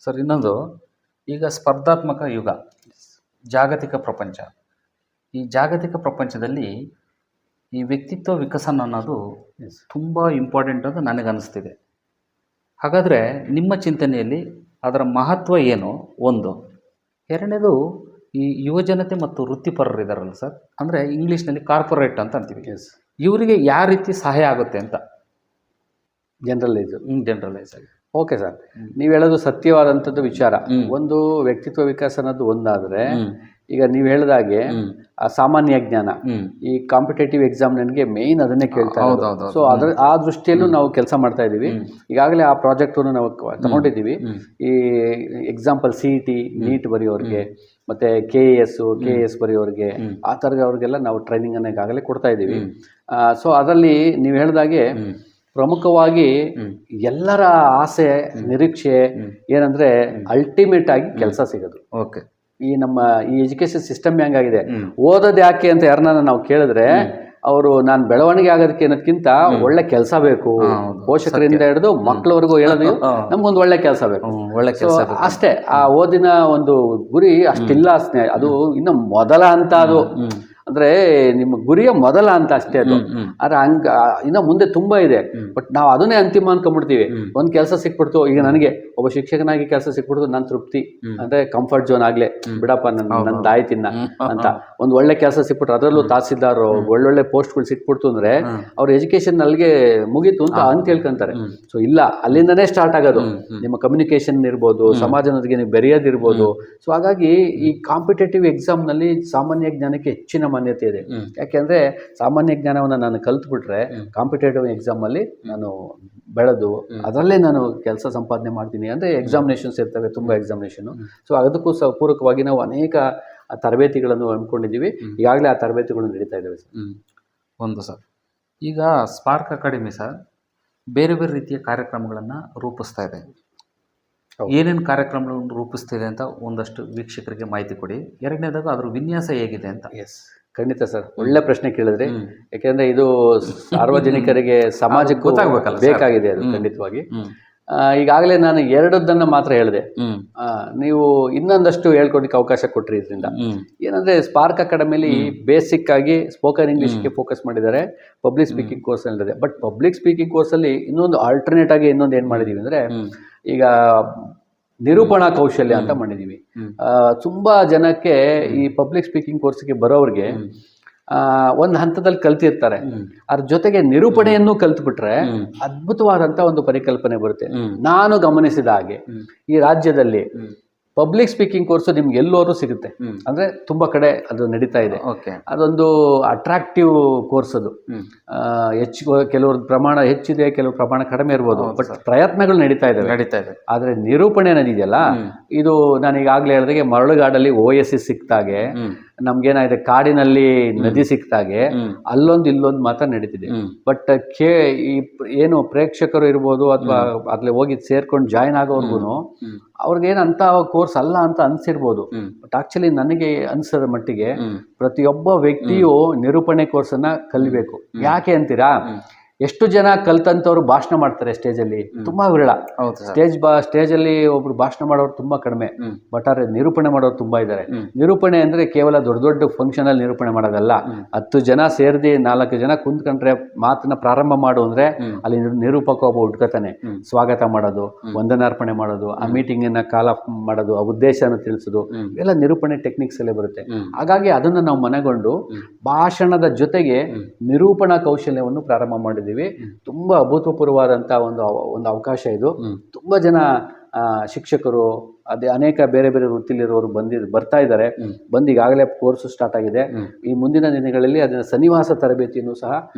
Sir ಇನ್ನೊಂದು, ಈಗ ಸ್ಪರ್ಧಾತ್ಮಕ ಯುಗ, ಜಾಗತಿಕ ಪ್ರಪಂಚ. ಈ ಜಾಗತಿಕ ಪ್ರಪಂಚದಲ್ಲಿ ಈ ವ್ಯಕ್ತಿತ್ವ ವಿಕಸನ ಅನ್ನೋದು ತುಂಬ ಇಂಪಾರ್ಟೆಂಟ್ ಅಂತ ನನಗನ್ನಿಸ್ತಿದೆ. ಹಾಗಾದರೆ ನಿಮ್ಮ ಚಿಂತನೆಯಲ್ಲಿ ಅದರ ಮಹತ್ವ ಏನು? ಒಂದು. ಎರಡನೇದು, ಈ ಯುವಜನತೆ ಮತ್ತು ವೃತ್ತಿಪರರಿದ್ದಾರಲ್ಲ ಸರ್, ಅಂದರೆ ಇಂಗ್ಲೀಷ್ನಲ್ಲಿ ಕಾರ್ಪೊರೇಟ್ ಅಂತ ಅಂತೀವಿ. ಇವರಿಗೆ ಯಾವ ರೀತಿ ಸಹಾಯ ಆಗುತ್ತೆ ಅಂತ ಜನರಲೈಸ್ ಆಗಿ. ಓಕೆ ಸರ್, ನೀವು ಹೇಳೋದು ಸತ್ಯವಾದಂಥದ್ದು ವಿಚಾರ. ಒಂದು ವ್ಯಕ್ತಿತ್ವ ವಿಕಸನದ್ದು ಒಂದಾದರೆ, ಈಗ ನೀವು ಹೇಳಿದಾಗೆ ಆ ಸಾಮಾನ್ಯ ಜ್ಞಾನ, ಈ ಕಾಂಪಿಟೇಟಿವ್ ಎಕ್ಸಾಮ್ ನನಗೆ ಮೇಯ್ನ್ ಅದನ್ನೇ ಕೇಳ್ತಾ ಇರೋದು. ಸೊ ಆ ದೃಷ್ಟಿಯಲ್ಲೂ ನಾವು ಕೆಲಸ ಮಾಡ್ತಾ ಇದ್ದೀವಿ. ಈಗಾಗಲೇ ಆ ಪ್ರಾಜೆಕ್ಟನ್ನು ನಾವು ತಗೊಂಡಿದ್ದೀವಿ. ಈ ಎಕ್ಸಾಂಪಲ್ CET ನೀಟ್ ಬರೆಯೋರಿಗೆ, ಮತ್ತು KS ಬರೆಯೋರಿಗೆ, ಆ ಥರದವ್ರಿಗೆಲ್ಲ ನಾವು ಟ್ರೈನಿಂಗನ್ನು ಈಗಾಗಲೇ ಕೊಡ್ತಾ ಇದ್ದೀವಿ. ಸೊ ಅದರಲ್ಲಿ ನೀವು ಹೇಳಿದಾಗೆ ಪ್ರಮುಖವಾಗಿ ಎಲ್ಲರ ಆಸೆ ನಿರೀಕ್ಷೆ ಏನಂದ್ರೆ ಅಲ್ಟಿಮೇಟ್ ಆಗಿ ಕೆಲಸ ಸಿಗೋದು. ಓಕೆ, ಈ ನಮ್ಮ ಈ ಎಜುಕೇಶನ್ ಸಿಸ್ಟಮ್ ಹೆಂಗಾಗಿದೆ, ಓದೋದು ಯಾಕೆ ಅಂತ ಯಾರನ್ನ ನಾವು ಕೇಳಿದ್ರೆ ಅವರು ನಾನು ಬೆಳವಣಿಗೆ ಆಗೋದಕ್ಕೆ ಅನ್ನೋದಕ್ಕಿಂತ ಒಳ್ಳೆ ಕೆಲಸ ಬೇಕು, ಪೋಷಕರಿಂದ ಹಿಡಿದು ಮಕ್ಕಳವರೆಗೂ ಹೇಳೋದು ನಮ್ಗೊಂದು ಒಳ್ಳೆ ಕೆಲಸ ಬೇಕು, ಒಳ್ಳೆ ಕೆಲಸ ಅಷ್ಟೇ. ಆ ಓದಿನ ಒಂದು ಗುರಿ ಅಷ್ಟಿಲ್ಲ, ಅದು ಇನ್ನು ಮೊದಲ ಅಂತ, ಅದು ಅಂದ್ರೆ ನಿಮ್ಮ ಗುರಿಯ ಮೊದಲ ಅಂತ ಅಷ್ಟೇ ಅದು. ಆದ್ರೆ ಇನ್ನು ಮುಂದೆ ತುಂಬಾ ಇದೆ. ಬಟ್ ನಾವು ಅದನ್ನೇ ಅಂತಿಮ ಅನ್ಕೊಂಡ್ಬಿಡ್ತೀವಿ. ಒಂದ್ ಕೆಲಸ ಸಿಕ್ಬಿಡ್ತು, ಈಗ ನನಗೆ ಒಬ್ಬ ಶಿಕ್ಷಕನಾಗಿ ಕೆಲಸ ಸಿಕ್ಬಿಡ್ತು, ನಾನು ತೃಪ್ತಿ, ಅಂದ್ರೆ ಕಂಫರ್ಟ್ ಝೋನ್ ಆಗ್ಲೇ ಬಿಡಪ್ಪ, ನಂದಾಯ್ತಿನ್ನ ಅಂತ ಒಂದು ಒಳ್ಳೆ ಕೆಲಸ ಸಿಕ್ಬಿಟ್ರು, ಅದರಲ್ಲೂ ತಹಸೀಲ್ದಾರ್ ಒಳ್ಳೊಳ್ಳೆ ಪೋಸ್ಟ್ಗಳು ಸಿಕ್ಬಿಡ್ತು ಅಂದ್ರೆ ಅವ್ರ ಎಜುಕೇಶನ್ ಅಲ್ಲಿಗೆ ಮುಗೀತು ಅಂತ ಹೇಳ್ಕೊಂತಾರೆ. ಸೊ ಇಲ್ಲ, ಅಲ್ಲಿಂದನೇ ಸ್ಟಾರ್ಟ್ ಆಗೋದು. ನಿಮ್ಮ ಕಮ್ಯುನಿಕೇಶನ್ ಇರ್ಬೋದು, ಸಮಾಜದೊಂದಿಗೆ ನೀವು ಬೆರೆಯೋದಿರ್ಬೋದು. ಸೊ ಹಾಗಾಗಿ ಈ ಕಾಂಪಿಟೇಟಿವ್ ಎಕ್ಸಾಮ್ ನಲ್ಲಿ ಸಾಮಾನ್ಯ ಜ್ಞಾನಕ್ಕೆ ಹೆಚ್ಚಿನ ಮಾನ್ಯತೆ ಇದೆ. ಯಾಕೆಂದ್ರೆ ಸಾಮಾನ್ಯ ಜ್ಞಾನವನ್ನು ನಾನು ಕಲ್ತ್ಬಿಟ್ರೆ ಕಾಂಪಿಟೇಟಿವ್ ಎಕ್ಸಾಮ್ ಅಲ್ಲಿ ನಾನು ಬೆಳೆದು ಅದರಲ್ಲೇ ನಾನು ಕೆಲಸ ಸಂಪಾದನೆ ಮಾಡ್ತೀನಿ. ಅಂದ್ರೆ ಎಕ್ಸಾಮಿನೇಷನ್ಸ್ ಇರ್ತವೆ, ತುಂಬಾ ಎಕ್ಸಾಮಿನೇಷನ್. ಸೊ ಅದಕ್ಕೂ ಪೂರಕವಾಗಿ ನಾವು ಅನೇಕ ತರಬೇತಿಗಳನ್ನು ಹಮ್ಮಿಕೊಂಡಿದ್ದೀವಿ. ಈಗಾಗಲೇ ಆ ತರಬೇತಿಗಳು ನಡೀತಾ ಇದ್ದಾವೆ ಸರ್. ಒಂದು ಸರ್, ಈಗ ಸ್ಪಾರ್ಕ್ ಅಕಾಡೆಮಿ ಸರ್ ಬೇರೆ ಬೇರೆ ರೀತಿಯ ಕಾರ್ಯಕ್ರಮಗಳನ್ನು ರೂಪಿಸ್ತಾ ಇದೆ. ಏನೇನು ಕಾರ್ಯಕ್ರಮಗಳನ್ನು ರೂಪಿಸ್ತಿದೆ ಅಂತ ಒಂದಷ್ಟು ವೀಕ್ಷಕರಿಗೆ ಮಾಹಿತಿ ಕೊಡಿ. ಎರಡನೇದಾಗ ಅದ್ರ ವಿನ್ಯಾಸ ಹೇಗಿದೆ ಅಂತ. ಎಸ್, ಖಂಡಿತ ಸರ್, ಒಳ್ಳೆ ಪ್ರಶ್ನೆ ಕೇಳಿದ್ರಿ. ಯಾಕೆಂದ್ರೆ ಇದು ಸಾರ್ವಜನಿಕರಿಗೆ ಸಮಾಜಕ್ಕೂ ಬೇಕಾಗಿದೆ ಅದು ಖಂಡಿತವಾಗಿ. ಈಗಾಗಲೇ ನಾನು ಎರಡದ್ದನ್ನ ಮಾತ್ರ ಹೇಳಿದೆ, ನೀವು ಇನ್ನೊಂದಷ್ಟು ಹೇಳ್ಕೊಡಕ್ಕೆ ಅವಕಾಶ ಕೊಟ್ರಿ. ಇದರಿಂದ ಏನಂದ್ರೆ ಸ್ಪಾರ್ಕ್ ಅಕಾಡೆಮಿಲಿ ಬೇಸಿಕ್ ಆಗಿ ಸ್ಪೋಕನ್ ಇಂಗ್ಲಿಷ್ಗೆ ಫೋಕಸ್ ಮಾಡಿದ್ದಾರೆ, ಪಬ್ಲಿಕ್ ಸ್ಪೀಕಿಂಗ್ ಕೋರ್ಸ್ ಇದೆ. ಬಟ್ ಪಬ್ಲಿಕ್ ಸ್ಪೀಕಿಂಗ್ ಕೋರ್ಸ್ ಅಲ್ಲಿ ಇನ್ನೊಂದು ಆಲ್ಟರ್ನೇಟ್ ಆಗಿ ಇನ್ನೊಂದು ಏನ್ ಮಾಡಿದೀವಿ ಅಂದ್ರೆ, ಈಗ ನಿರೂಪಣಾ ಕೌಶಲ್ಯ ಅಂತ ಮಾಡಿದೀವಿ. ತುಂಬಾ ಜನಕ್ಕೆ ಈ ಪಬ್ಲಿಕ್ ಸ್ಪೀಕಿಂಗ್ ಕೋರ್ಸ್ಗೆ ಬರೋರಿಗೆ ಒಂದು ಹಂತದಲ್ಲಿ ಕಲ್ತಿರ್ತಾರೆ, ಅದ್ರ ಜೊತೆಗೆ ನಿರೂಪಣೆಯನ್ನು ಕಲ್ತ್ಬಿಟ್ರೆ ಅದ್ಭುತವಾದಂತ ಒಂದು ಪರಿಕಲ್ಪನೆ ಬರುತ್ತೆ. ನಾನು ಗಮನಿಸಿದ ಹಾಗೆ ಈ ರಾಜ್ಯದಲ್ಲಿ ಪಬ್ಲಿಕ್ ಸ್ಪೀಕಿಂಗ್ ಕೋರ್ಸ್ ನಿಮ್ಗೆ ಎಲ್ಲೋರು ಸಿಗುತ್ತೆ. ಅಂದ್ರೆ ತುಂಬಾ ಕಡೆ ಅದು ನಡೀತಾ ಇದೆ. ಅದೊಂದು ಅಟ್ರಾಕ್ಟಿವ್ ಕೋರ್ಸ್ ಅದು. ಕೆಲವ್ರ ಪ್ರಮಾಣ ಹೆಚ್ಚಿದೆ, ಕೆಲವು ಪ್ರಮಾಣ ಕಡಿಮೆ ಇರ್ಬೋದು. ಬಟ್ ಪ್ರಯತ್ನಗಳು ನಡೀತಾ ಇದೆ. ಆದ್ರೆ ನಿರೂಪಣೆ ಅನ್ನೋದಿದೆಯಲ್ಲ, ಇದು ನಾನು ಈಗಾಗಲೇ ಹೇಳಿದಾಗೆ ಮರಳುಗಾಡಲ್ಲಿ OSC ಸಿಕ್ತಾಗೆ, ನಮ್ಗೇನಾಗಿದೆ ಕಾಡಿನಲ್ಲಿ ನದಿ ಸಿಕ್ತಾಗೆ ಅಲ್ಲೊಂದು ಇಲ್ಲೊಂದು ಮಾತ್ರ ನಡೀತಿದೆ. ಬಟ್ ಏನು ಪ್ರೇಕ್ಷಕರು ಇರ್ಬೋದು ಅಥವಾ ಅಲ್ಲಿ ಹೋಗಿ ಸೇರ್ಕೊಂಡು ಜಾಯ್ನ್ ಆಗೋರ್ಗು ಅವ್ರಿಗೇನಂತ ಕೋರ್ಸ್ ಅಲ್ಲ ಅಂತ ಅನ್ಸಿರ್ಬೋದು. ಬಟ್ ಆಕ್ಚುಲಿ ನನಗೆ ಅನ್ಸದ ಮಟ್ಟಿಗೆ ಪ್ರತಿಯೊಬ್ಬ ವ್ಯಕ್ತಿಯು ನಿರೂಪಣೆ ಕೋರ್ಸ್ ಅನ್ನ ಕಲಿಬೇಕು. ಯಾಕೆ ಅಂತೀರಾ? ಎಷ್ಟು ಜನ ಕಲ್ತಂತವ್ರು ಭಾಷಣ ಮಾಡ್ತಾರೆ ಸ್ಟೇಜಲ್ಲಿ? ತುಂಬಾ ವಿರಳ. ಸ್ಟೇಜಲ್ಲಿ ಒಬ್ರು ಭಾಷಣ ಮಾಡೋರು ತುಂಬಾ ಕಡಿಮೆ. ಬಟ್ ಆದ್ರೆ ನಿರೂಪಣೆ ಮಾಡೋರು ತುಂಬಾ ಇದ್ದಾರೆ. ನಿರೂಪಣೆ ಅಂದ್ರೆ ಕೇವಲ ದೊಡ್ಡ ದೊಡ್ಡ ಫಂಕ್ಷನ್ ಅಲ್ಲಿ ನಿರೂಪಣೆ ಮಾಡೋದಲ್ಲ. 10 ಜನ ಸೇರಿದಿ 4 ಜನ ಕುಂತ್ಕೊಂಡ್ರೆ ಮಾತನ್ನ ಪ್ರಾರಂಭ ಮಾಡು ಅಂದ್ರೆ ಅಲ್ಲಿ ನಿರೂಪಕ ಒಬ್ಬ ಹುಡ್ಕತಾನೆ. ಸ್ವಾಗತ ಮಾಡೋದು, ವಂದನಾರ್ಪಣೆ ಮಾಡೋದು, ಆ ಮೀಟಿಂಗ್ ಅನ್ನ ಕಾಲ್ ಆಫ್ ಮಾಡೋದು, ಆ ಉದ್ದೇಶನ ತಿಳಿಸೋದು, ಎಲ್ಲ ನಿರೂಪಣೆ ಟೆಕ್ನಿಕ್ಸ್ ಅಲ್ಲೇ ಬರುತ್ತೆ. ಹಾಗಾಗಿ ಅದನ್ನ ನಾವು ಮನಗೊಂಡು ಭಾಷಣದ ಜೊತೆಗೆ ನಿರೂಪಣಾ ಕೌಶಲ್ಯವನ್ನು ಪ್ರಾರಂಭ ಮಾಡಿದ್ವಿ. ತುಂಬಾ ಅಭೂತಪೂರ್ವವಾದಂತಹ ಒಂದು ಅವಕಾಶ ಇದು. ತುಂಬಾ ಜನ ಶಿಕ್ಷಕರು, ಅದೇ ಅನೇಕ ಬೇರೆ ಬೇರೆ ವೃತ್ತಿಲಿರೋರು ಬರ್ತಾ ಇದ್ದಾರೆ. ಈಗಾಗಲೇ ಕೋರ್ಸ್ ಸ್ಟಾರ್ಟ್ ಆಗಿದೆ. ಈ ಮುಂದಿನ ದಿನಗಳಲ್ಲಿ ಅದನ್ನ ಸನ್ನಿವಾಸ ತರಬೇತಿಯನ್ನು ಸಹ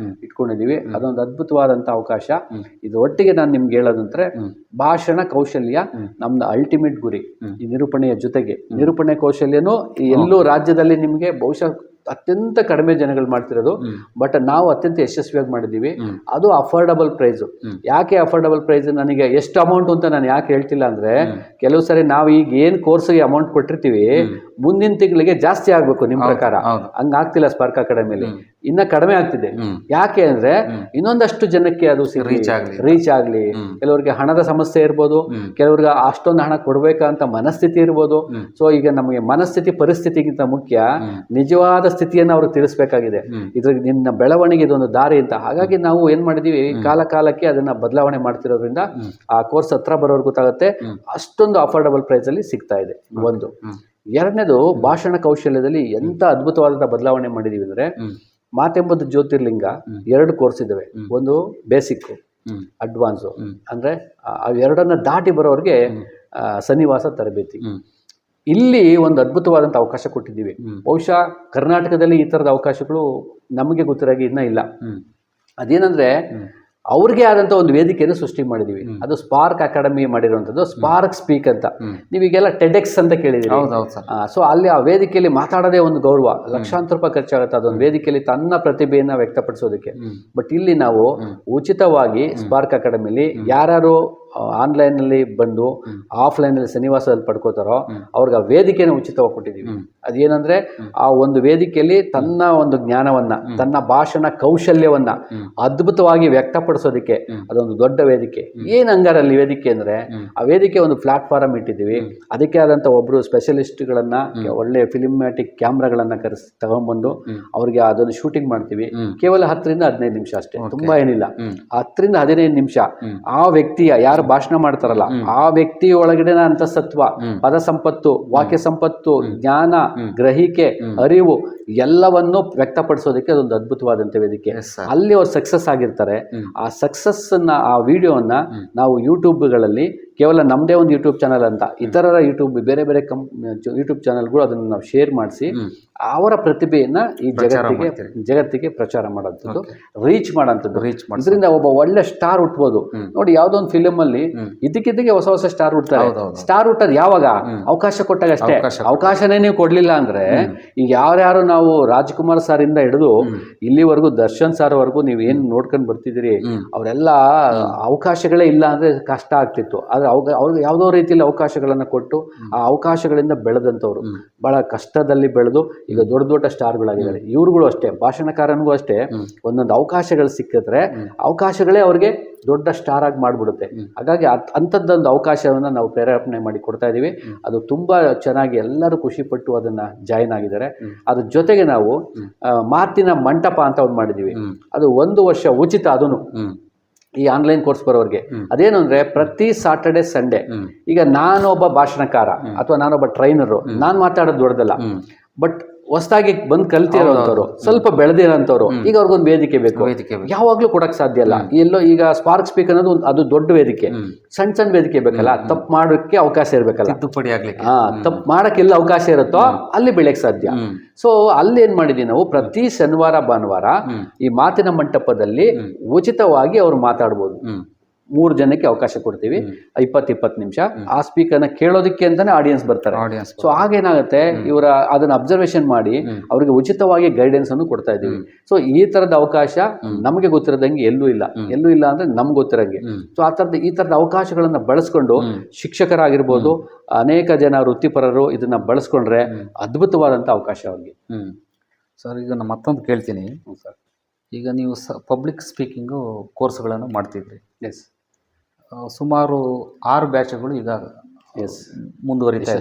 ಇಟ್ಕೊಂಡಿದ್ದೀವಿ. ಅದೊಂದು ಅದ್ಭುತವಾದಂತ ಅವಕಾಶ. ಇದು ಒಟ್ಟಿಗೆ ನಾನು ನಿಮ್ಗೆ ಹೇಳೋದಂದ್ರೆ, ಭಾಷಣ ಕೌಶಲ್ಯ ನಮ್ದು ಅಲ್ಟಿಮೇಟ್ ಗುರಿ. ಈ ನಿರೂಪಣೆಯ ಜೊತೆಗೆ ನಿರೂಪಣೆ ಕೌಶಲ್ಯನೂ ಎಲ್ಲೂ ರಾಜ್ಯದಲ್ಲಿ ನಿಮ್ಗೆ ಬಹುಶಃ ಅತ್ಯಂತ ಕಡಿಮೆ ಜನಗಳು ಮಾಡ್ತಿರೋದು. ಬಟ್ ನಾವು ಅತ್ಯಂತ ಯಶಸ್ವಿಯಾಗಿ ಮಾಡಿದ್ದೀವಿ. ಅದು ಅಫೋರ್ಡಬಲ್ ಪ್ರೈಸು. ಯಾಕೆ ಅಫೋರ್ಡಬಲ್ ಪ್ರೈಸ್ ನನಗೆ ಎಷ್ಟು ಅಮೌಂಟ್ ಅಂತ ನಾನು ಯಾಕೆ ಹೇಳ್ತಿಲ್ಲ ಅಂದರೆ, ಕೆಲವು ಸರಿ ನಾವು ಈಗ ಏನು ಕೋರ್ಸ್ಗೆ ಅಮೌಂಟ್ ಕೊಟ್ಟಿರ್ತೀವಿ ಮುಂದಿನ ತಿಂಗಳಿಗೆ ಜಾಸ್ತಿ ಆಗಬೇಕು ನಿಮ್ಮ ಪ್ರಕಾರ. ಹಂಗಾಗ್ತಿಲ್ಲ ಸ್ಪಾರ್ಕ್ ಅಕಾಡೆಮಿಲಿ, ಇನ್ನ ಕಡಿಮೆ ಆಗ್ತಿದೆ. ಯಾಕೆ ಅಂದ್ರೆ ಇನ್ನೊಂದಷ್ಟು ಜನಕ್ಕೆ ಅದು ರೀಚ್ ಆಗಲಿ. ಕೆಲವರಿಗೆ ಹಣದ ಸಮಸ್ಯೆ ಇರ್ಬೋದು, ಕೆಲವ್ರಿಗೆ ಅಷ್ಟೊಂದು ಹಣ ಕೊಡ್ಬೇಕಂತ ಮನಸ್ಥಿತಿ ಇರ್ಬೋದು. ಸೊ ಈಗ ನಮಗೆ ಮನಸ್ಥಿತಿ ಪರಿಸ್ಥಿತಿಗಿಂತ ಮುಖ್ಯ ನಿಜವಾದ ಸ್ಥಿತಿಯನ್ನು ಅವ್ರಿಗೆ ತಿಳಿಸ್ಬೇಕಾಗಿದೆ. ಇದ್ರ ನಿನ್ನ ಬೆಳವಣಿಗೆ ಇದೊಂದು ದಾರಿ ಅಂತ. ಹಾಗಾಗಿ ನಾವು ಏನ್ ಮಾಡಿದೀವಿ, ಕಾಲ ಕಾಲಕ್ಕೆ ಅದನ್ನ ಬದಲಾವಣೆ ಮಾಡ್ತಿರೋದ್ರಿಂದ ಆ ಕೋರ್ಸ್ ಹತ್ರ ಬರೋರ್ಗೆ ಗೊತ್ತಾಗುತ್ತೆ ಅಷ್ಟೊಂದು ಅಫೋರ್ಡಬಲ್ ಪ್ರೈಸ್ ಅಲ್ಲಿ ಸಿಗ್ತಾ ಇದೆ. ಒಂದು. ಎರಡನೇದು, ಭಾಷಣ ಕೌಶಲ್ಯದಲ್ಲಿ ಎಂತ ಅದ್ಭುತವಾದ ಬದಲಾವಣೆ ಮಾಡಿದೀವಿ ಅಂದ್ರೆ, ಮಾತೆಂಬುದು ಜ್ಯೋತಿರ್ಲಿಂಗ 2 ಕೋರ್ಸ್ ಇದಾವೆ. ಒಂದು ಬೇಸಿಕ್, ಅಡ್ವಾನ್ಸು. ಅಂದ್ರೆ ಅವೆರಡನ್ನ ದಾಟಿ ಬರೋರಿಗೆ ಸನ್ನಿವಾಸ ತರಬೇತಿ. ಇಲ್ಲಿ ಒಂದು ಅದ್ಭುತವಾದಂಥ ಅವಕಾಶ ಕೊಟ್ಟಿದ್ದೀವಿ. ಬಹುಶಃ ಕರ್ನಾಟಕದಲ್ಲಿ ಈ ಥರದ ಅವಕಾಶಗಳು ನಮಗೆ ಗೊತ್ತಿರಾಗಿ ಇನ್ನೂ ಇಲ್ಲ. ಅದೇನಂದ್ರೆ, ಅವ್ರಿಗೆ ಆದಂಥ ಒಂದು ವೇದಿಕೆಯನ್ನು ಸೃಷ್ಟಿ ಮಾಡಿದೀವಿ. ಅದು ಸ್ಪಾರ್ಕ್ ಅಕಾಡೆಮಿ ಮಾಡಿರುವಂಥದ್ದು. ಸ್ಪಾರ್ಕ್ ಸ್ಪೀಕ್ ಅಂತ ನೀವೀಗೆಲ್ಲ ಟೆಡೆಕ್ಸ್ ಅಂತ ಕೇಳಿದ್ದೀರಿ. ಸೊ ಅಲ್ಲಿ ಆ ವೇದಿಕೆಯಲ್ಲಿ ಮಾತಾಡೋದೇ ಒಂದು ಗೌರವ. ಲಕ್ಷಾಂತರ ರೂಪಾಯಿ ಖರ್ಚಾಗುತ್ತೆ ಅದೊಂದು ವೇದಿಕೆಯಲ್ಲಿ ತನ್ನ ಪ್ರತಿಭೆಯನ್ನು ವ್ಯಕ್ತಪಡಿಸೋದಕ್ಕೆ. ಬಟ್ ಇಲ್ಲಿ ನಾವು ಉಚಿತವಾಗಿ ಸ್ಪಾರ್ಕ್ ಅಕಾಡೆಮಿಲಿ ಯಾರು ಆನ್ಲೈನಲ್ಲಿ ಬಂದು ಆಫ್ಲೈನಲ್ಲಿ ಸನ್ನಿವಾಸದಲ್ಲಿ ಪಡ್ಕೋತಾರೋ ಅವ್ರಿಗೆ ಆ ವೇದಿಕೆನ ಉಚಿತವಾಗಿ ಕೊಟ್ಟಿದ್ದೀವಿ. ಅದೇನಂದ್ರೆ, ಆ ಒಂದು ವೇದಿಕೆಯಲ್ಲಿ ತನ್ನ ಒಂದು ಜ್ಞಾನವನ್ನ, ತನ್ನ ಭಾಷಣ ಕೌಶಲ್ಯವನ್ನ ಅದ್ಭುತವಾಗಿ ವ್ಯಕ್ತಪಡಿಸೋದಕ್ಕೆ ಅದೊಂದು ದೊಡ್ಡ ವೇದಿಕೆ. ಏನ್ ಹಂಗಾರಲ್ಲಿ ವೇದಿಕೆ ಅಂದ್ರೆ, ಆ ವೇದಿಕೆ ಒಂದು ಪ್ಲಾಟ್ಫಾರ್ಮ್ ಇಟ್ಟಿದ್ದೀವಿ. ಅದಕ್ಕೆ ಆದಂತ ಒಬ್ರು ಸ್ಪೆಷಲಿಸ್ಟ್ಗಳನ್ನ, ಒಳ್ಳೆ ಫಿಲ್ಮ್ಯಾಟಿಕ್ ಕ್ಯಾಮ್ರಾಗಳನ್ನ ತಗೊಂಡ್ಬಂದು ಅವ್ರಿಗೆ ಅದನ್ನು ಶೂಟಿಂಗ್ ಮಾಡ್ತೀವಿ. ಕೇವಲ 10 ರಿಂದ 15 ನಿಮಿಷ ಅಷ್ಟೇ, ತುಂಬಾ ಏನಿಲ್ಲ. 10 ರಿಂದ 15 ನಿಮಿಷ ಆ ವ್ಯಕ್ತಿಯ, ಯಾರು ಭಾಷಣ ಮಾಡ್ತಾರಲ್ಲ ಆ ವ್ಯಕ್ತಿ ಒಳಗಡೆ ಅಂತಸತ್ವ, ಪದ ಸಂಪತ್ತು, ವಾಕ್ಯ ಸಂಪತ್ತು, ಜ್ಞಾನ, ಗ್ರಹಿಕೆ, ಅರಿವು ಎಲ್ಲವನ್ನು ವ್ಯಕ್ತಪಡಿಸೋದಕ್ಕೆ ಅದೊಂದು ಅದ್ಭುತವಾದಂತ ವೇದಿಕೆ. ಅಲ್ಲಿ ಅವ್ರು ಸಕ್ಸಸ್ ಆಗಿರ್ತಾರೆ. ಆ ಸಕ್ಸಸ್ ಅನ್ನ, ಆ ವಿಡಿಯೋನ ನಾವು ಯೂಟ್ಯೂಬ್ಗಳಲ್ಲಿ, ಕೇವಲ ನಮ್ಮದೇ ಒಂದು ಯೂಟ್ಯೂಬ್ ಚಾನಲ್ ಅಂತ, ಇತರರ ಯೂಟ್ಯೂಬ್ ಬೇರೆ ಬೇರೆ ಯೂಟ್ಯೂಬ್ ಚಾನಲ್ಗಳು ಅದನ್ನು ನಾವು ಶೇರ್ ಮಾಡಿಸಿ ಅವರ ಪ್ರತಿಭೆಯನ್ನ ಈ ಜಗತ್ತಿಗೆ ಪ್ರಚಾರ ಮಾಡೋಂಥದ್ದು, ರೀಚ್ ಮಾಡೋಂಥದ್ದು. ಇದರಿಂದ ಒಬ್ಬ ಒಳ್ಳೆ ಸ್ಟಾರ್ ಹುಟ್ಬೋದು. ನೋಡಿ, ಯಾವ್ದೋ ಒಂದು ಫಿಲಮ್ ಅಲ್ಲಿ ಇದಕ್ಕಿದ್ದಕ್ಕೆ ಹೊಸ ಹೊಸ ಸ್ಟಾರ್ ಹುಟ್ತಾರೆ. ಸ್ಟಾರ್ ಹುಟ್ಟೋದು ಯಾವಾಗ? ಅವಕಾಶ ಕೊಟ್ಟಾಗ ಅಷ್ಟೇ. ಅವಕಾಶನೇ ನೀವು ಕೊಡ್ಲಿಲ್ಲ ಅಂದ್ರೆ, ಈಗ ಯಾರ್ಯಾರು ನಾವು ರಾಜ್ಕುಮಾರ್ ಸರ್ ಇಂದ ಹಿಡಿದು ಇಲ್ಲಿವರೆಗೂ ದರ್ಶನ್ ಸರ್ ವರೆಗೂ ನೀವು ಏನ್ ನೋಡ್ಕೊಂಡು ಬರ್ತಿದ್ದೀರಿ, ಅವರೆಲ್ಲ ಅವಕಾಶಗಳೇ ಇಲ್ಲ ಅಂದ್ರೆ ಕಷ್ಟ ಆಗ್ತಿತ್ತು. ಆದ್ರೆ ಅವ್ರಿಗೆ ಯಾವುದೋ ರೀತಿಯಲ್ಲಿ ಅವಕಾಶಗಳನ್ನ ಕೊಟ್ಟು ಆ ಅವಕಾಶಗಳಿಂದ ಬೆಳೆದಂಥವ್ರು ಬಹಳ ಕಷ್ಟದಲ್ಲಿ ಬೆಳೆದು ಈಗ ದೊಡ್ಡ ದೊಡ್ಡ ಸ್ಟಾರ್ಗಳಾಗಿದ್ದಾರೆ. ಇವ್ರುಗಳು ಅಷ್ಟೇ, ಭಾಷಣಕಾರನಿಗೂ ಅಷ್ಟೇ, ಒಂದೊಂದು ಅವಕಾಶಗಳು ಸಿಕ್ಕಿದ್ರೆ ಅವಕಾಶಗಳೇ ಅವ್ರಿಗೆ ದೊಡ್ಡ ಸ್ಟಾರ್ ಆಗಿ ಮಾಡ್ಬಿಡುತ್ತೆ. ಹಾಗಾಗಿ ಅಂಥದ್ದೊಂದು ಅವಕಾಶವನ್ನ ನಾವು ಪ್ರೇರೇಪಣೆ ಮಾಡಿ ಕೊಡ್ತಾ ಇದೀವಿ. ಅದು ತುಂಬಾ ಚೆನ್ನಾಗಿ ಎಲ್ಲರೂ ಖುಷಿ ಪಟ್ಟು ಅದನ್ನ ಜಾಯಿನ್ ಆಗಿದ್ದಾರೆ. ಅದ್ರ ಜೊತೆಗೆ ನಾವು ಮಾತಿನ ಮಂಟಪ ಅಂತ ಒಂದು ಮಾಡಿದೀವಿ. ಅದು 1 ವರ್ಷ ಉಚಿತ. ಅದನ್ನು ಈ ಆನ್ಲೈನ್ ಕೋರ್ಸ್ ಬರೋರಿಗೆ ಅದೇನು ಅಂದ್ರೆ, ಪ್ರತಿ ಸಾಟರ್ಡೆ ಸಂಡೇ, ಈಗ ನಾನೊಬ್ಬ ಭಾಷಣಕಾರ ಅಥವಾ ನಾನೊಬ್ಬ ಟ್ರೈನರು, ನಾನು ಮಾತಾಡೋದು ದೊಡ್ಡದಲ್ಲ. ಬಟ್ ಹೊಸದಾಗಿ ಬಂದು ಕಲ್ತಿರೋಂಥವ್ರು, ಸ್ವಲ್ಪ ಬೆಳೆದಿರೋಂಥವ್ರು, ಈಗ ಅವ್ರಿಗೊಂದು ವೇದಿಕೆ ಬೇಕು. ಯಾವಾಗ್ಲೂ ಕೊಡಕ್ ಸಾಧ್ಯ ಇಲ್ಲ. ಎಲ್ಲೋ ಈಗ ಸ್ಪಾರ್ಕ್ ಸ್ಪೀಕ್ ಅನ್ನೋದು ಅದು ದೊಡ್ಡ ವೇದಿಕೆ. ಸಣ್ಣ ಸಣ್ಣ ವೇದಿಕೆ ಬೇಕಲ್ಲ, ತಪ್ಪು ಮಾಡೋಕ್ಕೆ ಅವಕಾಶ ಇರ್ಬೇಕಲ್ಲ. ತಪ್ಪು ಮಾಡಕ್ಕೆಲ್ಲ ಅವಕಾಶ ಇರುತ್ತೋ ಅಲ್ಲಿ ಬೆಳೆಯಕ್ ಸಾಧ್ಯ. ಸೊ ಅಲ್ಲಿ ಏನ್ ಮಾಡಿದೀವಿ ನಾವು, ಪ್ರತಿ ಶನಿವಾರ ಭಾನುವಾರ ಈ ಮಾತಿನ ಮಂಟಪದಲ್ಲಿ ಉಚಿತವಾಗಿ ಅವ್ರು ಮಾತಾಡ್ಬೋದು. 3 ಜನಕ್ಕೆ ಅವಕಾಶ ಕೊಡ್ತೀವಿ, 20-20 ನಿಮಿಷ. ಆ ಸ್ಪೀಕರ್ನ ಕೇಳೋದಕ್ಕೆ ಅಂತಾನೆ ಆಡಿಯನ್ಸ್ ಬರ್ತಾರೆ. ಸೊ ಆಗೇನಾಗುತ್ತೆ, ಇವರ ಅದನ್ನ ಅಬ್ಸರ್ವೇಷನ್ ಮಾಡಿ ಅವರಿಗೆ ಉಚಿತವಾಗಿ ಗೈಡೆನ್ಸ್ ಅನ್ನು ಕೊಡ್ತಾ ಇದ್ದೀವಿ. ಸೊ ಈ ತರದ ಅವಕಾಶ ನಮಗೆ ಗೊತ್ತಿರೋದಂಗೆ ಎಲ್ಲೂ ಇಲ್ಲ ಅಂದ್ರೆ ನಮ್ಗೆ ಗೊತ್ತಿರಂಗೆ. ಸೊ ಈ ತರದ ಅವಕಾಶಗಳನ್ನ ಬಳಸ್ಕೊಂಡು ಶಿಕ್ಷಕರಾಗಿರ್ಬೋದು, ಅನೇಕ ಜನ ವೃತ್ತಿಪರರು ಇದನ್ನ ಬಳಸ್ಕೊಂಡ್ರೆ ಅದ್ಭುತವಾದಂತ ಅವಕಾಶ ಅವ್ರಿಗೆ. ಸರ್, ಈಗ ನಾನು ಮತ್ತೊಂದು ಕೇಳ್ತೀನಿ ಸರ್. ಈಗ ನೀವು ಪಬ್ಲಿಕ್ ಸ್ಪೀಕಿಂಗು ಕೋರ್ಸ್ಗಳನ್ನು ಮಾಡ್ತಿದ್ರಿ. ಸುಮಾರು 6 ಬ್ಯಾಚ್ಗಳು ಈಗ ಮುಂದುವರಿತಾ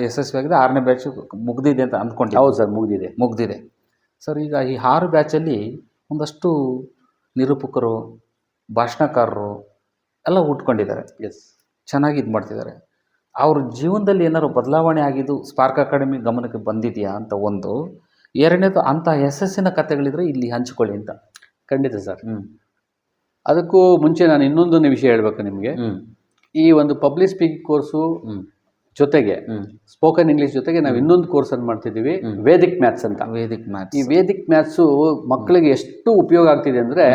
ಯಶಸ್ವಿಯಾಗಿದೆ. 6ನೇ ಬ್ಯಾಚ್ ಮುಗ್ದಿದೆ ಅಂತ ಅಂದ್ಕೊಂಡು. ಹೌದು ಸರ್, ಮುಗ್ದಿದೆ ಸರ್. ಈಗ ಈ 6 ಬ್ಯಾಚಲ್ಲಿ ಒಂದಷ್ಟು ನಿರೂಪಕರು, ಭಾಷಣಕಾರರು ಎಲ್ಲ ಹುಟ್ಕೊಂಡಿದ್ದಾರೆ. ಚೆನ್ನಾಗಿ ಇದು ಮಾಡ್ತಿದ್ದಾರೆ. ಅವ್ರ ಜೀವನದಲ್ಲಿ ಏನಾದ್ರು ಬದಲಾವಣೆ ಆಗಿದ್ದು ಸ್ಪಾರ್ಕ್ ಅಕಾಡೆಮಿ ಗಮನಕ್ಕೆ ಬಂದಿದೆಯಾ ಅಂತ ಒಂದು. ಎರಡನೇದು, ಅಂಥ ಯಶಸ್ಸಿನ ಕಥೆಗಳಿದ್ರೆ ಇಲ್ಲಿ ಹಂಚಿಕೊಳ್ಳಿ ಅಂತ. ಖಂಡಿತ ಸರ್. ಅದಕ್ಕೂ ಮುಂಚೆ ನಾನು ಇನ್ನೊಂದೊಂದು ವಿಷಯ ಹೇಳ್ಬೇಕು ನಿಮಗೆ. ಈ ಒಂದು ಪಬ್ಲಿಕ್ ಸ್ಪೀಕಿಂಗ್ ಕೋರ್ಸು ಜೊತೆಗೆ ಸ್ಪೋಕನ್ ಇಂಗ್ಲಿಷ್ ಜೊತೆಗೆ ನಾವು ಇನ್ನೊಂದು ಕೋರ್ಸ್ ಅನ್ನು ಮಾಡ್ತಿದ್ದೀವಿ, ವೇದಿಕ್ ಮ್ಯಾಥ್ಸ್ ಅಂತ. ಈ ವೇದಿಕ್ ಮ್ಯಾಥ್ಸು ಮಕ್ಕಳಿಗೆ ಎಷ್ಟು ಉಪಯೋಗ ಆಗ್ತಿದೆ ಅಂದ್ರೆ,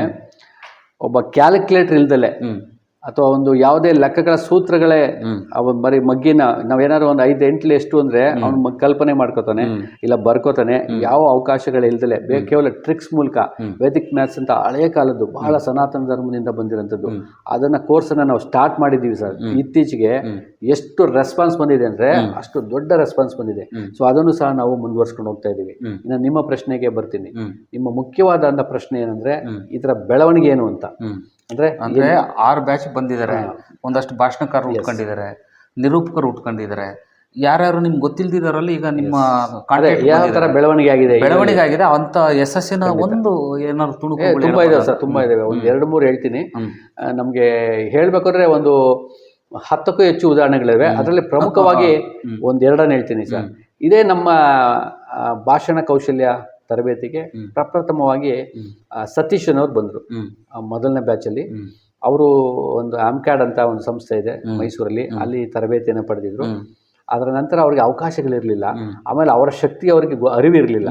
ಒಬ್ಬ ಕ್ಯಾಲ್ಕುಲೇಟರ್ ಇಲ್ದಲೆ ಅಥವಾ ಒಂದು ಯಾವುದೇ ಲೆಕ್ಕಗಳ ಸೂತ್ರಗಳೇ ಅವ ಬರೀ ಮಗ್ಗಿನ ನಾವೇನಾದ್ರು ಒಂದು 5-8 ಎಷ್ಟು ಅಂದ್ರೆ ಅವ್ನು ಕಲ್ಪನೆ ಮಾಡ್ಕೋತಾನೆ, ಇಲ್ಲ ಬರ್ಕೋತಾನೆ. ಯಾವ ಅವಕಾಶಗಳು ಇಲ್ದಲೆ ಕೇವಲ ಟ್ರಿಕ್ಸ್ ಮೂಲಕ ವೇದಿಕ್ ಮ್ಯಾಥ್ಸ್ ಅಂತ ಹಳೆಯ ಕಾಲದ್ದು ಬಹಳ ಸನಾತನ ಧರ್ಮದಿಂದ ಬಂದಿರೋಂಥದ್ದು, ಅದನ್ನ ಕೋರ್ಸನ್ನ ನಾವು ಸ್ಟಾರ್ಟ್ ಮಾಡಿದ್ದೀವಿ ಸರ್. ಇತ್ತೀಚೆಗೆ ಎಷ್ಟು ರೆಸ್ಪಾನ್ಸ್ ಬಂದಿದೆ ಅಂದ್ರೆ ಅಷ್ಟು ದೊಡ್ಡ ರೆಸ್ಪಾನ್ಸ್ ಬಂದಿದೆ. ಸೊ ಅದನ್ನು ಸಹ ನಾವು ಮುಂದುವರ್ಸ್ಕೊಂಡು ಹೋಗ್ತಾ ಇದ್ದೀವಿ. ಇನ್ನು ನಿಮ್ಮ ಪ್ರಶ್ನೆಗೆ ಬರ್ತೀನಿ. ನಿಮ್ಮ ಮುಖ್ಯವಾದ ಪ್ರಶ್ನೆ ಏನಂದ್ರೆ ಇದರ ಬೆಳವಣಿಗೆ ಏನು ಅಂತ. ಅಂದ್ರೆ 6 ಬ್ಯಾಚ್ ಬಂದಿದ್ದಾರೆ, ಒಂದಷ್ಟು ಭಾಷಣಕಾರರು ಉಟ್ಕೊಂಡಿದ್ದಾರೆ, ನಿರೂಪಕರು ಉಟ್ಕೊಂಡಿದ್ದಾರೆ. ಯಾರ್ಯಾರು ನಿಮ್ಗೆ ಗೊತ್ತಿಲ್ದಿದಾರಲ್ಲಿ ಈಗ ನಿಮ್ಮ ಯಾವ ತರ ಬೆಳವಣಿಗೆ ಆಗಿದೆ ಅಂತ ಯಶಸ್ಸಿನ ಒಂದು ಏನಾದ್ರು ತುಣುಕು ತುಂಬಾ ಇದಾವೆ ಸರ್, ತುಂಬಾ ಇದಾವೆ. ಒಂದು 2-3 ಹೇಳ್ತೀನಿ. ನಮ್ಗೆ ಹೇಳ್ಬೇಕಾದ್ರೆ ಒಂದು 10ಕ್ಕೂ ಹೆಚ್ಚು ಉದಾಹರಣೆಗಳಿವೆ. ಅದರಲ್ಲಿ ಪ್ರಮುಖವಾಗಿ 1-2 ಹೇಳ್ತೀನಿ ಸರ್. ಇದೇ ನಮ್ಮ ಭಾಷಣ ಕೌಶಲ್ಯ ತರಬೇತಿಗೆ ಪ್ರಪ್ರಥಮವಾಗಿ ಸತೀಶ್ ಅನ್ನೋರು ಬಂದರು ಮೊದಲನೇ ಬ್ಯಾಚಲ್ಲಿ. ಅವರು ಒಂದು ಆಮ್ಕ್ಯಾಡ್ ಅಂತ ಒಂದು ಸಂಸ್ಥೆ ಇದೆ ಮೈಸೂರಲ್ಲಿ, ಅಲ್ಲಿ ತರಬೇತಿಯನ್ನು ಪಡೆದಿದ್ರು. ಅದರ ನಂತರ ಅವ್ರಿಗೆ ಅವಕಾಶಗಳಿರಲಿಲ್ಲ, ಆಮೇಲೆ ಅವರ ಶಕ್ತಿ ಅವರಿಗೆ ಅರಿವಿರಲಿಲ್ಲ.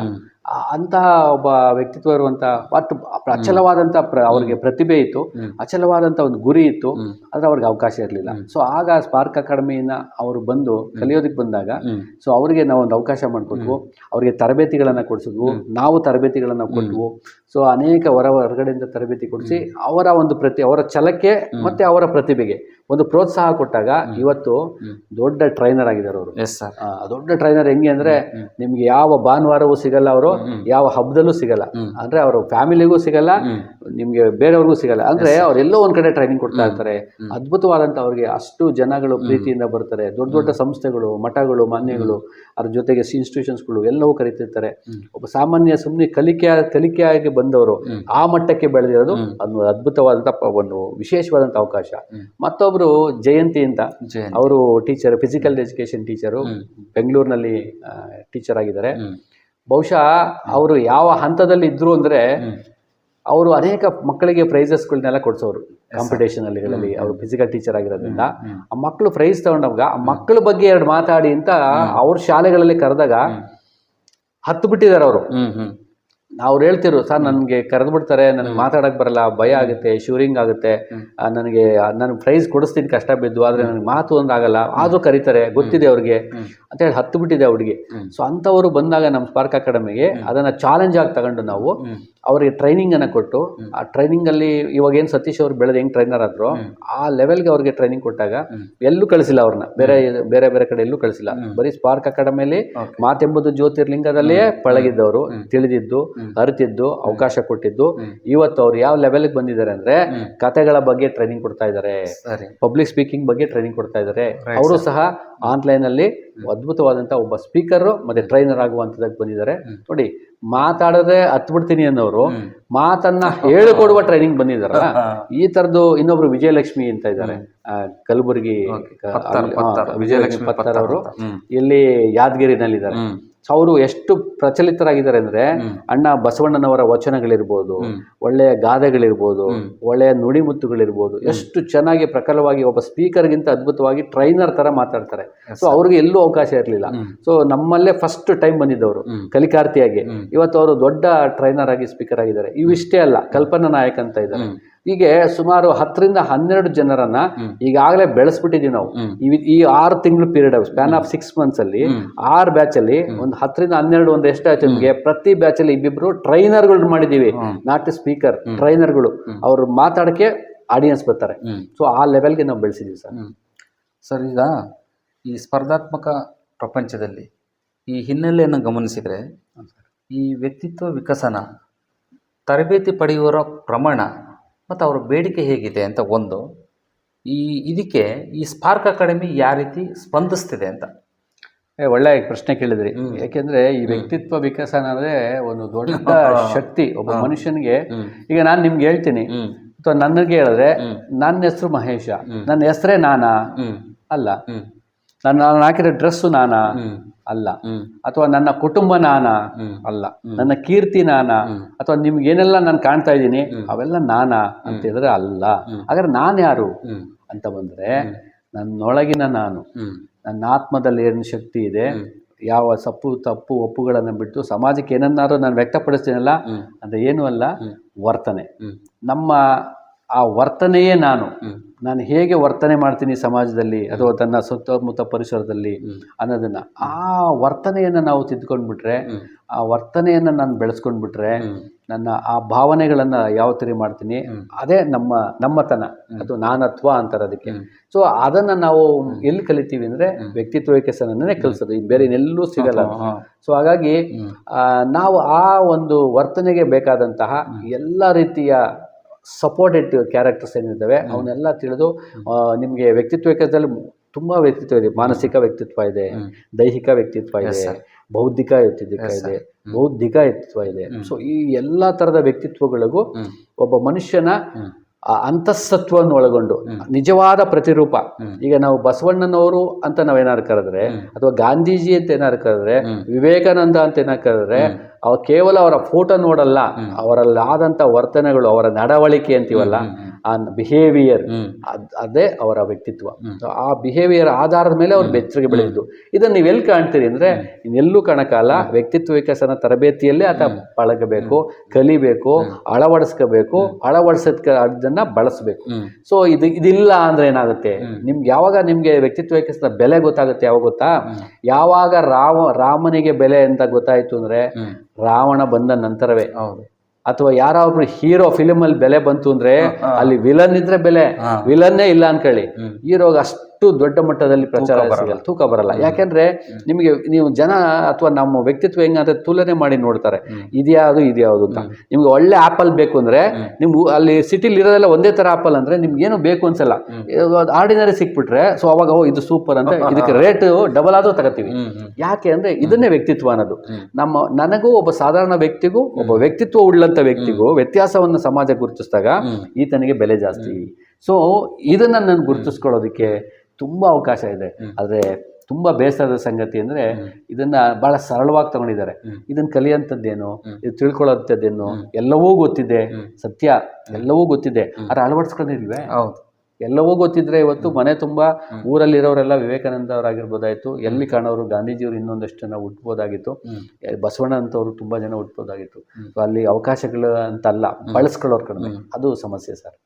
ಅಂತಹ ಒಬ್ಬ ವ್ಯಕ್ತಿತ್ವ ಇರುವಂಥ ಒಟ್ಟು ಅಚಲವಾದಂಥ ಅವ್ರಿಗೆ ಪ್ರತಿಭೆ ಇತ್ತು, ಅಚಲವಾದಂಥ ಒಂದು ಗುರಿ ಇತ್ತು, ಆದರೆ ಅವ್ರಿಗೆ ಅವಕಾಶ ಇರಲಿಲ್ಲ. ಸೊ ಆಗ ಸ್ಪಾರ್ಕ್ ಅಕಾಡೆಮಿಯಿಂದ ಅವರು ಬಂದು ಕಲಿಯೋದಕ್ಕೆ ಬಂದಾಗ ಸೊ ಅವರಿಗೆ ನಾವು ಒಂದು ಅವಕಾಶ ಮಾಡಿಕೊಟ್ವು, ಅವರಿಗೆ ತರಬೇತಿಗಳನ್ನು ಕೊಡಿಸಿದ್ವು, ನಾವು ತರಬೇತಿಗಳನ್ನು ಕೊಟ್ವು. ಸೊ ಅನೇಕ ಹೊರಗಡೆಯಿಂದ ತರಬೇತಿ ಕೊಡಿಸಿ ಅವರ ಒಂದು ಅವರ ಛಲಕ್ಕೆ ಮತ್ತು ಅವರ ಪ್ರತಿಭೆಗೆ ಒಂದು ಪ್ರೋತ್ಸಾಹ ಕೊಟ್ಟಾಗ ಇವತ್ತು ದೊಡ್ಡ ಟ್ರೈನರ್ ಆಗಿದ್ದಾರೆ ಅವರು. ದೊಡ್ಡ ಟ್ರೈನರ್ ಹೆಂಗೆ ಅಂದರೆ ನಿಮ್ಗೆ ಯಾವ ಭಾನುವಾರವೂ ಸಿಗಲ್ಲ, ಅವರು ಯಾವ ಹಬ್ಬದಲ್ಲೂ ಸಿಗಲ್ಲ, ಅಂದ್ರೆ ಅವರು ಫ್ಯಾಮಿಲಿಗೂ ಸಿಗಲ್ಲ, ನಿಮ್ಗೆ ಬೇರೆಯವ್ರಿಗೂ ಸಿಗಲ್ಲ. ಅಂದ್ರೆ ಅವರೆಲ್ಲೋ ಒಂದ್ ಕಡೆ ಟ್ರೈನಿಂಗ್ ಕೊಡ್ತಾ ಇರ್ತಾರೆ. ಅದ್ಭುತವಾದಂತ ಅವ್ರಿಗೆ ಅಷ್ಟು ಜನಗಳು ಪ್ರೀತಿಯಿಂದ ಬರ್ತಾರೆ. ದೊಡ್ಡ ದೊಡ್ಡ ಸಂಸ್ಥೆಗಳು, ಮಠಗಳು, ಮಾನ್ಯಗಳು, ಅದ್ರ ಜೊತೆಗೆ ಇನ್ಸ್ಟಿಟ್ಯೂಷನ್ಸ್ಗಳು ಎಲ್ಲವೂ ಕರೀತಿರ್ತಾರೆ. ಒಬ್ಬ ಸಾಮಾನ್ಯ ಸುಮ್ಮನೆ ಕಲಿಕೆಯಾಗಿ ಬಂದವರು ಆ ಮಟ್ಟಕ್ಕೆ ಬೆಳೆದಿರೋದು ಅದು ಅದ್ಭುತವಾದಂತ ಒಂದು ವಿಶೇಷವಾದಂತ ಅವಕಾಶ. ಮತ್ತೊಬ್ರು ಜಯಂತಿ ಅಂತ, ಅವರು ಟೀಚರ್, ಫಿಸಿಕಲ್ ಎಜುಕೇಶನ್ ಟೀಚರು, ಬೆಂಗಳೂರಿನಲ್ಲಿ ಟೀಚರ್ ಆಗಿದ್ದಾರೆ. ಬಹುಶಃ ಅವರು ಯಾವ ಹಂತದಲ್ಲಿ ಇದ್ರು ಅಂದ್ರೆ ಅವರು ಅನೇಕ ಮಕ್ಕಳಿಗೆ ಪ್ರೈಸಸ್ಗಳನ್ನೆಲ್ಲ ಕೊಡ್ಸೋರು ಕಾಂಪಿಟೇಷನ್ ಅಲ್ಲಿ. ಅವರು ಫಿಸಿಕಲ್ ಟೀಚರ್ ಆಗಿರೋದ್ರಿಂದ ಆ ಮಕ್ಕಳು ಪ್ರೈಸ್ ತಗೊಂಡಾಗ ಆ ಮಕ್ಕಳ ಬಗ್ಗೆ 2 ಮಾತಾಡಿ ಅಂತ ಅವ್ರ ಶಾಲೆಗಳಲ್ಲಿ ಕರೆದಾಗ ಹತ್ತು ಬಿಟ್ಟಿದ್ದಾರೆ ಅವರು. ಅವ್ರು ಹೇಳ್ತಿರು, ಸರ್ ನನಗೆ ಕರೆದು ಬಿಡ್ತಾರೆ, ನನಗೆ ಮಾತಾಡಕ್ಕೆ ಬರಲ್ಲ, ಭಯ ಆಗುತ್ತೆ, ಶೂರಿಂಗ್ ಆಗುತ್ತೆ, ನಾನು ಪ್ರೈಸ್ ಕೊಡಿಸ್ತೀನಿ ಕಷ್ಟ ಬಿದ್ದು, ಆದರೆ ನನಗೆ ಮಾತು ಒಂದಾಗಲ್ಲ, ಆದರೂ ಕರೀತಾರೆ, ಗೊತ್ತಿದೆ ಅವ್ರಿಗೆ ಅಂತೇಳಿ ಹತ್ತು ಬಿಟ್ಟಿದೆ ಹುಡುಗಿ. ಸೊ ಅಂಥವರು ಬಂದಾಗ ನಮ್ಮ ಸ್ಪಾರ್ಕ್ ಅಕಾಡೆಮಿಗೆ ಅದನ್ನು ಚಾಲೆಂಜ್ ಆಗಿ ತಗೊಂಡು ನಾವು ಅವರಿಗೆ ಟ್ರೈನಿಂಗನ್ನು ಕೊಟ್ಟು, ಆ ಟ್ರೈನಿಂಗಲ್ಲಿ ಇವಾಗ ಏನು ಸತೀಶ್ ಅವ್ರು ಬೆಳೆದು ಹೆಂಗೆ ಟ್ರೈನರ್ ಆದ್ರು ಆ ಲೆವೆಲ್ಗೆ ಅವ್ರಿಗೆ ಟ್ರೈನಿಂಗ್ ಕೊಟ್ಟಾಗ ಎಲ್ಲೂ ಕಳಿಸಿಲ್ಲ ಅವ್ರನ್ನ, ಬೇರೆ ಬೇರೆ ಕಡೆ ಎಲ್ಲೂ ಕಳಿಸಿಲ್ಲ. ಬರೀ ಸ್ಪಾರ್ಕ್ ಅಕಾಡೆಮಿಯಲ್ಲಿ ಮಾತೆಂಬುದು ಜ್ಯೋತಿರ್ಲಿಂಗದಲ್ಲಿಯೇ ಪಳಗಿದ್ದವರು, ತಿಳಿದಿದ್ದು, ಅರಿತಿದ್ದು, ಅವಕಾಶ ಕೊಟ್ಟಿದ್ದು. ಇವತ್ತು ಅವ್ರು ಯಾವ ಲೆವೆಲ್ಗೆ ಬಂದಿದ್ದಾರೆ ಅಂದ್ರೆ ಕಥೆಗಳ ಬಗ್ಗೆ ಟ್ರೈನಿಂಗ್ ಕೊಡ್ತಾ ಇದ್ದಾರೆ, ಪಬ್ಲಿಕ್ ಸ್ಪೀಕಿಂಗ್ ಬಗ್ಗೆ ಟ್ರೈನಿಂಗ್ ಕೊಡ್ತಾ ಇದ್ದಾರೆ. ಅವರು ಸಹ ಆನ್ಲೈನ್ ಅಲ್ಲಿ ಅದ್ಭುತವಾದಂತ ಒಬ್ಬ ಸ್ಪೀಕರ್ ಮತ್ತೆ ಟ್ರೈನರ್ ಆಗುವಂತದಕ್ಕೆ ಬಂದಿದ್ದಾರೆ. ನೋಡಿ, ಮಾತಾಡದೆ ಹತ್ಬಿಡ್ತೀನಿ ಅನ್ನೋರು ಮಾತನ್ನ ಹೇಳಿಕೊಡುವ ಟ್ರೈನಿಂಗ್ ಬಂದಿದ್ದಾರಲ್ಲ, ಈ ತರದ್ದು. ಇನ್ನೊಬ್ರು ವಿಜಯಲಕ್ಷ್ಮಿ ಅಂತ ಇದ್ದಾರೆ, ಕಲಬುರಗಿ ವಿಜಯಲಕ್ಷ್ಮಿ ಪತ್ತರ್ ಅವರು, ಇಲ್ಲಿ ಯಾದಗಿರಿನಲ್ಲಿದ್ದಾರೆ. ಅವರು ಎಷ್ಟು ಪ್ರಚಲಿತರಾಗಿದ್ದಾರೆ ಅಂದ್ರೆ ಅಣ್ಣ ಬಸವಣ್ಣನವರ ವಚನಗಳಿರ್ಬೋದು, ಒಳ್ಳೆಯ ಗಾದೆಗಳಿರ್ಬೋದು, ಒಳ್ಳೆಯ ನುಡಿಮುತ್ತುಗಳಿರ್ಬೋದು, ಎಷ್ಟು ಚೆನ್ನಾಗಿ ಪ್ರಖರವಾಗಿ ಒಬ್ಬ ಸ್ಪೀಕರ್ಗಿಂತ ಅದ್ಭುತವಾಗಿ ಟ್ರೈನರ್ ತರ ಮಾತಾಡ್ತಾರೆ. ಸೊ ಅವ್ರಿಗೆ ಎಲ್ಲೂ ಅವಕಾಶ ಇರಲಿಲ್ಲ. ಸೊ ನಮ್ಮಲ್ಲೇ ಫಸ್ಟ್ ಟೈಮ್ ಬಂದಿದ್ದವರು ಕಲಿಕಾರ್ಥಿಯಾಗಿ, ಇವತ್ತು ಅವರು ದೊಡ್ಡ ಟ್ರೈನರ್ ಆಗಿ ಸ್ಪೀಕರ್ ಆಗಿದ್ದಾರೆ. ಇವಿಷ್ಟೇ ಅಲ್ಲ, ಕಲ್ಪನಾ ನಾಯಕ್ ಅಂತ ಇದ್ದಾರೆ. ಹೀಗೆ ಸುಮಾರು 10ರಿಂದ 12 ಜನರನ್ನ ಈಗಾಗಲೇ ಬೆಳೆಸ್ಬಿಟ್ಟಿದೀವಿ ನಾವು. ಈ 6 ತಿಂಗಳು ಪೀರಿಯಡ್, ಸ್ಪ್ಯಾನ್ ಆಫ್ 6 ಮಂತ್ಸ್ ಅಲ್ಲಿ 6 ಬ್ಯಾಚ್ ಅಲ್ಲಿ ಒಂದು 10ರಿಂದ 12 ಒಂದು ಎಷ್ಟಾಯ್ತು ನಿಮಗೆ, ಪ್ರತಿ ಬ್ಯಾಚ್ ಅಲ್ಲಿ ಇಬ್ಬಿಬ್ರು ಟ್ರೈನರ್ಗಳು ಮಾಡಿದೀವಿ, ನಾಟ್ ಸ್ಪೀಕರ್, ಟ್ರೈನರ್ಗಳು. ಅವ್ರು ಮಾತಾಡಕ್ಕೆ ಆಡಿಯನ್ಸ್ ಬರ್ತಾರೆ. ಸೊ ಆ ಲೆವೆಲ್ಗೆ ನಾವು ಬೆಳೆಸಿದೀವಿ ಸರ್. ಈಗ ಈ ಸ್ಪರ್ಧಾತ್ಮಕ ಪ್ರಪಂಚದಲ್ಲಿ ಈ ಹಿನ್ನೆಲೆಯನ್ನು ಗಮನಿಸಿದರೆ ಈ ವ್ಯಕ್ತಿತ್ವ ವಿಕಸನ ತರಬೇತಿ ಪಡೆಯುವವರ ಪ್ರಮಾಣ ಮತ್ತು ಅವರ ಬೇಡಿಕೆ ಹೇಗಿದೆ ಅಂತ ಒಂದು, ಇದಕ್ಕೆ ಈ ಸ್ಪಾರ್ಕ್ ಅಕಾಡೆಮಿ ಯಾವ ರೀತಿ ಸ್ಪಂದಿಸ್ತಿದೆ ಅಂತ. ಒಳ್ಳೆ ಪ್ರಶ್ನೆ ಕೇಳಿದ್ರಿ. ಯಾಕೆಂದ್ರೆ ಈ ವ್ಯಕ್ತಿತ್ವ ವಿಕಸನ ಅಂದ್ರೆ ಒಂದು ದೊಡ್ಡ ಶಕ್ತಿ ಒಬ್ಬ ಮನುಷ್ಯನಿಗೆ. ಈಗ ನಾನು ನಿಮ್ಗೆ ಹೇಳ್ತೀನಿ, ಅಥವಾ ನನಗೆ ಹೇಳಿದ್ರೆ ನನ್ನ ಹೆಸರು ಮಹೇಶ, ನನ್ನ ಹೆಸರೇ ನಾನಾ? ಅಲ್ಲ. ನಾನು ಹಾಕಿರೋ ಡ್ರೆಸ್ಸು ನಾನಾ? ಅಲ್ಲ. ಅಥವಾ ನನ್ನ ಕುಟುಂಬ ನಾನಾ? ಅಲ್ಲ. ನನ್ನ ಕೀರ್ತಿ ನಾನಾ? ಅಥವಾ ನಿಮ್ಗೆ ಏನೆಲ್ಲ ನಾನು ಕಾಣ್ತಾ ಇದ್ದೀನಿ ಅವೆಲ್ಲ ನಾನಾ ಅಂತ ಹೇಳಿದ್ರೆ ಅಲ್ಲ. ಹಾಗಾದ್ರೆ ನಾನು ಯಾರು ಅಂತ ಬಂದ್ರೆ, ನನ್ನೊಳಗಿನ ನಾನು, ನನ್ನ ಆತ್ಮದಲ್ಲಿ ಏನು ಶಕ್ತಿ ಇದೆ, ಯಾವ ತಪ್ಪು ಒಪ್ಪುಗಳನ್ನು ಬಿಟ್ಟು ಸಮಾಜಕ್ಕೆ ಏನನ್ನಾರು ನಾನು ವ್ಯಕ್ತಪಡಿಸ್ತೀನಲ್ಲ, ಅದು ಏನೂ ಅಲ್ಲ, ವರ್ತನೆ. ನಮ್ಮ ಆ ವರ್ತನೆಯೇ ನಾನು ಹೇಗೆ ವರ್ತನೆ ಮಾಡ್ತೀನಿ ಸಮಾಜದಲ್ಲಿ ಅಥವಾ ತನ್ನ ಸುತ್ತಮುತ್ತ ಪರಿಸರದಲ್ಲಿ ಅನ್ನೋದನ್ನ ಆ ವರ್ತನೆಯನ್ನು ನಾವು ತಿದ್ದುಕೊಂಡ್ಬಿಟ್ರೆ, ಆ ವರ್ತನೆಯನ್ನು ನಾನು ಬೆಳೆಸ್ಕೊಂಡ್ಬಿಟ್ರೆ, ನನ್ನ ಆ ಭಾವನೆಗಳನ್ನು ಯಾವ ಥರ ಮಾಡ್ತೀನಿ ಅದೇ ನಮ್ಮತನ, ಅದು ನಾನತ್ವ ಅಂತಾರೆ ಅದಕ್ಕೆ. ಸೊ ಅದನ್ನು ನಾವು ಎಲ್ಲಿ ಕಲಿತೀವಿ ಅಂದರೆ ವ್ಯಕ್ತಿತ್ವ ವಿಕಸನನೇ ಕಲಿಸೋದು, ಬೇರೆ ಇನ್ನೆಲ್ಲೂ ಸಿಗಲ್ಲ. ಸೊ ಹಾಗಾಗಿ ನಾವು ಆ ಒಂದು ವರ್ತನೆಗೆ ಬೇಕಾದಂತಹ ಎಲ್ಲ ರೀತಿಯ ಸಪೋರ್ಟೆಡ್ ಕ್ಯಾರೆಕ್ಟರ್ಸ್ ಏನಿದ್ದಾವೆ ಅವನ್ನೆಲ್ಲ ತಿಳಿದು ನಿಮಗೆ ವ್ಯಕ್ತಿತ್ವ ವಿಕಸನದಲ್ಲಿ ತುಂಬ ವ್ಯಕ್ತಿತ್ವ ಇದೆ. ಮಾನಸಿಕ ವ್ಯಕ್ತಿತ್ವ ಇದೆ, ದೈಹಿಕ ವ್ಯಕ್ತಿತ್ವ ಇದೆ, ಬೌದ್ಧಿಕ ವ್ಯಕ್ತಿತ್ವ ಇದೆ, ಬೌದ್ಧಿಕ ವ್ಯಕ್ತಿತ್ವ ಇದೆ. ಸೊ ಈ ಎಲ್ಲ ಥರದ ವ್ಯಕ್ತಿತ್ವಗಳಿಗೂ ಒಬ್ಬ ಮನುಷ್ಯನ ಅಂತಃಸತ್ವವನ್ನು ಒಳಗೊಂಡು ನಿಜವಾದ ಪ್ರತಿರೂಪ. ಈಗ ನಾವು ಬಸವಣ್ಣನವರು ಅಂತ ನಾವೇನಾದ್ರು ಕರೆದ್ರೆ, ಅಥವಾ ಗಾಂಧೀಜಿ ಅಂತ ಏನಾದ್ರು ಕರೆದ್ರೆ, ವಿವೇಕಾನಂದ ಅಂತ ಏನಾದ್ರು ಕರೆದ್ರೆ, ಅವ್ರು ಕೇವಲ ಅವರ ಫೋಟೋ ನೋಡಲ್ಲ, ಅವರಲ್ಲಿ ಆದಂಥ ವರ್ತನೆಗಳು, ಅವರ ನಡವಳಿಕೆ ಅಂತೀವಲ್ಲ, ಆ ಬಿಹೇವಿಯರ್, ಅದೇ ಅವರ ವ್ಯಕ್ತಿತ್ವ. ಆ ಬಿಹೇವಿಯರ್ ಆಧಾರದ ಮೇಲೆ ಅವ್ರು ಬೆಚ್ಚಗೆ ಬೆಳೆದಿದ್ದು. ಇದನ್ನು ನೀವು ಎಲ್ಲಿ ಕಾಣ್ತೀರಿ ಅಂದರೆ, ಇನ್ನೆಲ್ಲೂ ಕಾಣಕ್ಕಾಗಲ್ಲ. ವ್ಯಕ್ತಿತ್ವ ವಿಕಸನ ತರಬೇತಿಯಲ್ಲೇ ಆತ ಪಳಗಬೇಕು, ಕಲಿಬೇಕು, ಅಳವಡಿಸ್ಕೋಬೇಕು, ಅದನ್ನ ಬಳಸಬೇಕು. ಸೊ ಇದಿಲ್ಲ ಅಂದ್ರೆ ಏನಾಗುತ್ತೆ, ಯಾವಾಗ ನಿಮ್ಗೆ ವ್ಯಕ್ತಿತ್ವ ವಿಕಸನ ಬೆಲೆ ಗೊತ್ತಾಗುತ್ತೆ ಯಾವಾಗ ಗೊತ್ತಾ? ಯಾವಾಗ ರಾಮನಿಗೆ ಬೆಲೆ ಅಂತ ಗೊತ್ತಾಯ್ತು ಅಂದ್ರೆ ರಾವಣ ಬಂದ ನಂತರವೇ. ಅಥವಾ ಯಾರೊಬ್ರು ಹೀರೋ ಫಿಲಿಮ್ ಅಲ್ಲಿ ಬೆಲೆ ಬಂತು ಅಂದ್ರೆ ಅಲ್ಲಿ ವಿಲನ್ ಇದ್ರೆ ಬೆಲೆ, ವಿಲನ್ನೇ ಇಲ್ಲ ಅನ್ಕೊಳ್ಳಿ, ಹೀರೋಗ ಅಷ್ಟು ದೊಡ್ಡ ಮಟ್ಟದಲ್ಲಿ ಪ್ರಚಾರ ತೂಕ ಬರಲ್ಲ. ಯಾಕೆಂದ್ರೆ ನಿಮಗೆ ನೀವು ಜನ ಅಥವಾ ನಮ್ಮ ವ್ಯಕ್ತಿತ್ವ ಹೆಂಗಂದ್ರೆ ತುಲನೆ ಮಾಡಿ ನೋಡ್ತಾರೆ, ಇದ್ಯಾವುದು ಅಂತ. ನಿಮ್ಗೆ ಒಳ್ಳೆ ಆಪಲ್ ಬೇಕು ಅಂದ್ರೆ ನಿಮ್ಗೆ ಅಲ್ಲಿ ಸಿಟಿಲಿ ಇರೋದೆಲ್ಲ ಒಂದೇ ತರ ಆಪಲ್ ಅಂದ್ರೆ ನಿಮ್ಗೆ ಏನು ಬೇಕು ಅನ್ಸಲ್ಲ. ಆರ್ಡಿನರಿ ಸಿಕ್ಬಿಟ್ರೆ ಸೊ ಅವಾಗ ಇದು ಸೂಪರ್ ಅಂತ ಇದಕ್ಕೆ ರೇಟ್ ಡಬಲ್ ಆದ್ರೂ ತಗೋತೀವಿ. ಯಾಕೆ ಅಂದ್ರೆ ಇದನ್ನೇ ವ್ಯಕ್ತಿತ್ವ ಅನ್ನೋದು. ನನಗೂ ಒಬ್ಬ ಸಾಧಾರಣ ವ್ಯಕ್ತಿಗೂ ಒಬ್ಬ ವ್ಯಕ್ತಿತ್ವ ಉಳ್ಳಂತ ವ್ಯಕ್ತಿಗೂ ವ್ಯತ್ಯಾಸವನ್ನು ಸಮಾಜ ಗುರುತಿಸಿದಾಗ ಈತನಿಗೆ ಬೆಲೆ ಜಾಸ್ತಿ. ಸೊ ಇದನ್ನ ನಾನು ಗುರುತಿಸ್ಕೊಳ್ಳೋದಕ್ಕೆ ತುಂಬಾ ಅವಕಾಶ ಇದೆ. ಆದ್ರೆ ತುಂಬಾ ಬೇಸರದ ಸಂಗತಿ ಅಂದ್ರೆ ಇದನ್ನ ಬಹಳ ಸರಳವಾಗಿ ತಗೊಂಡಿದ್ದಾರೆ. ಇದನ್ನ ಕಲಿಯಂಥದ್ದೇನು, ಇದು ತಿಳ್ಕೊಳ್ಳೋಂಥದ್ದೇನು, ಎಲ್ಲವೂ ಗೊತ್ತಿದೆ, ಸತ್ಯ ಎಲ್ಲವೂ ಗೊತ್ತಿದೆ, ಆದ್ರೆ ಅಳವಡಿಸ್ಕೊಂಡಿಲ್ವೇ? ಹೌದು, ಎಲ್ಲವೂ ಗೊತ್ತಿದ್ರೆ ಇವತ್ತು ಮನೆ ತುಂಬಾ ಊರಲ್ಲಿರೋರೆಲ್ಲ ವಿವೇಕಾನಂದ ಅವರಾಗಿರ್ಬೋದಾಯ್ತು, ಎಲ್ಲಿ ಕಾಣೋರು ಗಾಂಧೀಜಿಯವರು ಇನ್ನೊಂದಷ್ಟು ಜನ ಹುಟ್ಬೋದಾಗಿತ್ತು, ಬಸವಣ್ಣ ಅಂತವ್ರು ತುಂಬಾ ಜನ ಹುಟ್ಬೋದಾಗಿತ್ತು. ಅಲ್ಲಿ ಅವಕಾಶಗಳು ಅಂತಲ್ಲ, ಬಳಸ್ಕೊಳ್ಳೋರು ಕಡಿಮೆ, ಅದು ಸಮಸ್ಯೆ ಸರ್.